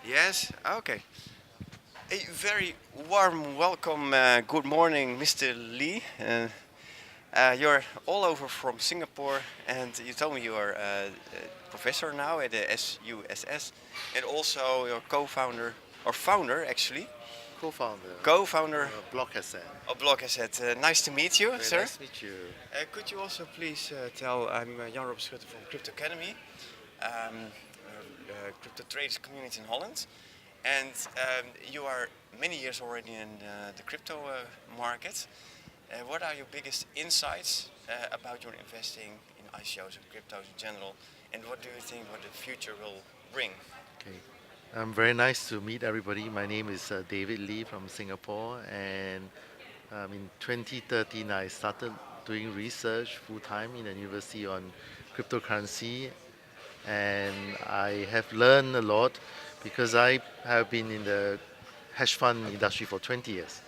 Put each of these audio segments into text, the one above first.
Yes, okay. A very warm welcome. Good morning, Mr. Lee. You're all over from Singapore, and you told me you are a professor now at the SUSS, and also your co-founder, or founder actually, Co-founder co-founder Block Asset. of Blockasset. Nice to meet you, Very sir. nice to meet you. Could you also please tell, I'm Jan Rob Schutte from CryptoAcademy, crypto traders community in Holland. And you are many years already in the crypto market. What are your biggest insights about your investing in ICOs and cryptos in general? And what do you think what the future will bring? Okay. Very nice to meet everybody. My name is David Lee from Singapore, and in 2013 I started doing research full time in the university on cryptocurrency, and I have learned a lot because I have been in the hedge fund industry for 20 years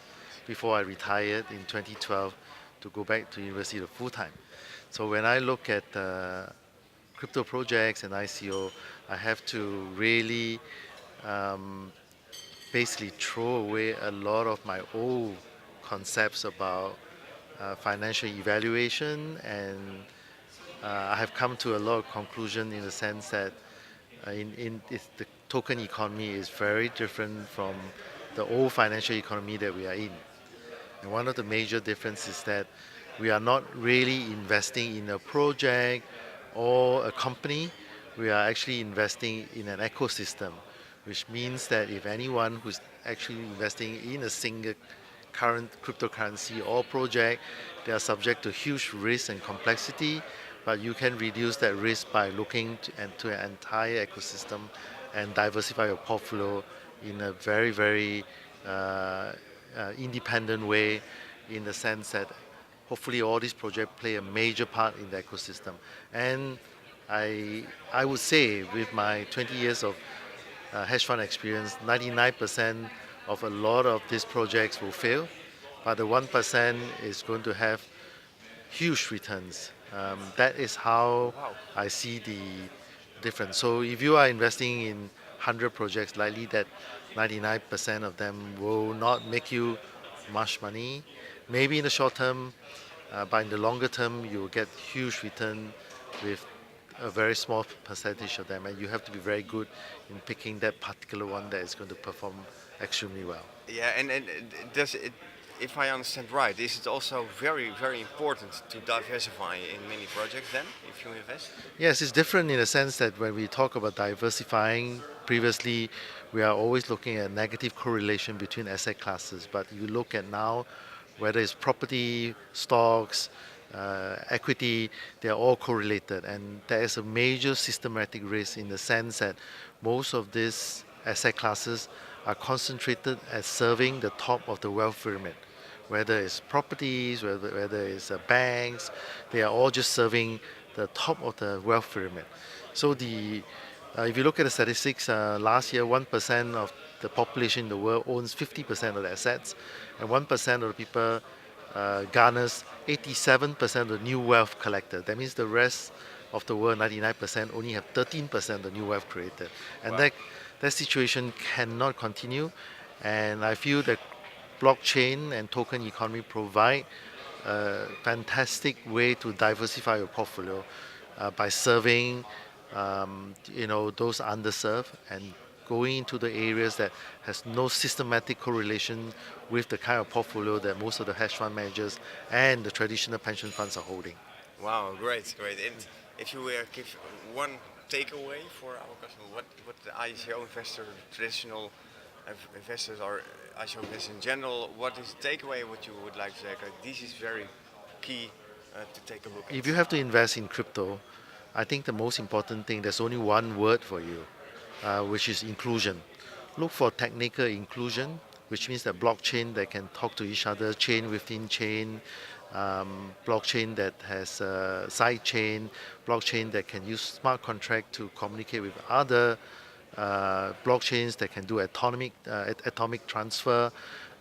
before I retired in 2012 to go back to university full time. So when I look at crypto projects and ICO, I have to really um, basically throw away a lot of my old concepts about financial evaluation, and I have come to a lot of conclusion in the sense that the token economy is very different from the old financial economy that we are in. And one of the major differences is that we are not really investing in a project or a company. We are actually investing in an ecosystem, which means that if anyone who's actually investing in a single current cryptocurrency or project, they are subject to huge risk and complexity, but you can reduce that risk by looking to an entire ecosystem and diversify your portfolio in a very, very independent way, in the sense that hopefully all these projects play a major part in the ecosystem. And I would say with my 20 years of hedge fund experience, 99% of a lot of these projects will fail, but the 1% is going to have huge returns. That is how Wow. I see the difference. So if you are investing in 100 projects, likely that 99% of them will not make you much money. Maybe in the short term, but in the longer term, you will get huge return with a very small percentage of them, and you have to be very good in picking that particular one that is going to perform extremely well. Yeah, and does it, if I understand right, is it also very, very important to diversify in many projects then, if you invest? Yes, it's different in the sense that when we talk about diversifying, previously we are always looking at negative correlation between asset classes. But you look at now, whether it's property, stocks, equity, they are all correlated. And there is a major systematic risk in the sense that most of these asset classes are concentrated at serving the top of the wealth pyramid, whether it's properties, whether it's banks, they are all just serving the top of the wealth pyramid. So if you look at the statistics, last year 1% of the population in the world owns 50% of the assets, and 1% of the people garners 87% of the new wealth collected. That means the rest of the world, 99%, only have 13% of the new wealth created. And Wow. that situation cannot continue. And I feel that blockchain and token economy provide a fantastic way to diversify your portfolio by serving those underserved and going into the areas that has no systematic correlation with the kind of portfolio that most of the hedge fund managers and the traditional pension funds are holding. Wow, great, great. And if you were give one takeaway for our customer, what the ICO investor, traditional investors or ICO investors in general, what is the takeaway? What you would like to say? Okay, this is very key to take a look If at. you have to invest in crypto, I think the most important thing, there's only one word for you, which is inclusion. Look for technical inclusion, which means that blockchain that can talk to each other, chain within chain, blockchain that has a side chain, blockchain that can use smart contract to communicate with other blockchains that can do atomic transfer.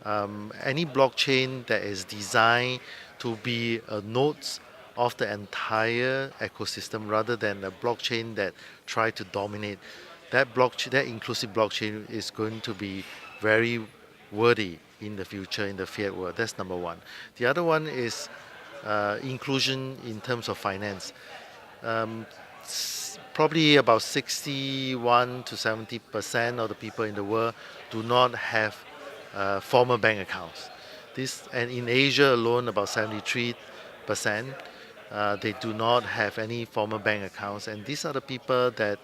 Any blockchain that is designed to be a nodes of the entire ecosystem rather than a blockchain that try to dominate. that blockchain, that inclusive blockchain is going to be very worthy in the future in the fiat world. That's number one. The other one is inclusion in terms of finance. Probably about 61 to 70% of the people in the world do not have formal bank accounts. And in Asia alone, about 73%, they do not have any formal bank accounts. And these are the people that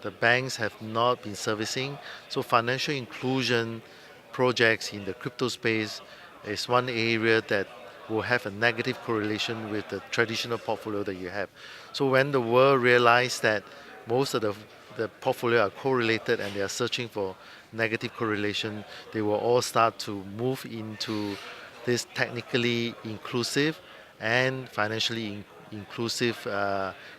the banks have not been servicing. So financial inclusion projects in the crypto space is one area that will have a negative correlation with the traditional portfolio that you have. So when the world realized that most of the portfolio are correlated and they are searching for negative correlation, they will all start to move into this technically inclusive and financially inclusive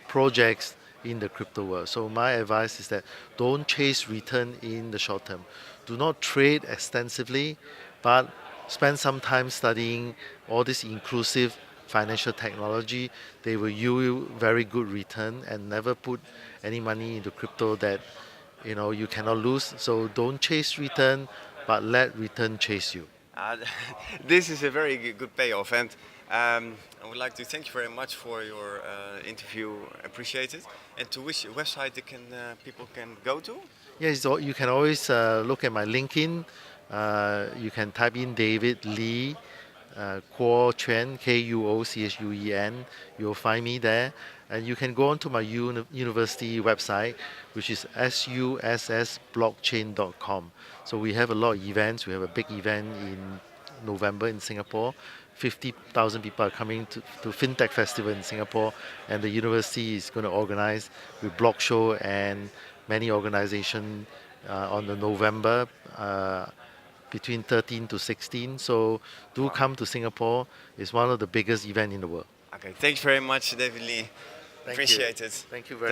projects in the crypto world. So my advice is that don't chase return in the short term. Do not trade extensively, but spend some time studying all this inclusive financial technology. They will yield you very good return, and never put any money into crypto that you cannot lose. So don't chase return, but let return chase you. Uh, this is a very good payoff, and I would like to thank you very much for your interview. Appreciate it. And to which website people can go to? Yes, so you can always look at my LinkedIn. You can type in David Lee, Kuo Chuen, Kuochuen. You'll find me there. And you can go on to my university website, which is sussblockchain.com. So we have a lot of events. We have a big event in November in Singapore. 50,000 people are coming to FinTech Festival in Singapore, and the university is going to organize with Blockshow and many organizations on the November between 13 to 16. So do come to Singapore. It's one of the biggest events in the world. Okay, thanks very much, David Lee. Thank Appreciate you. it. Thank you very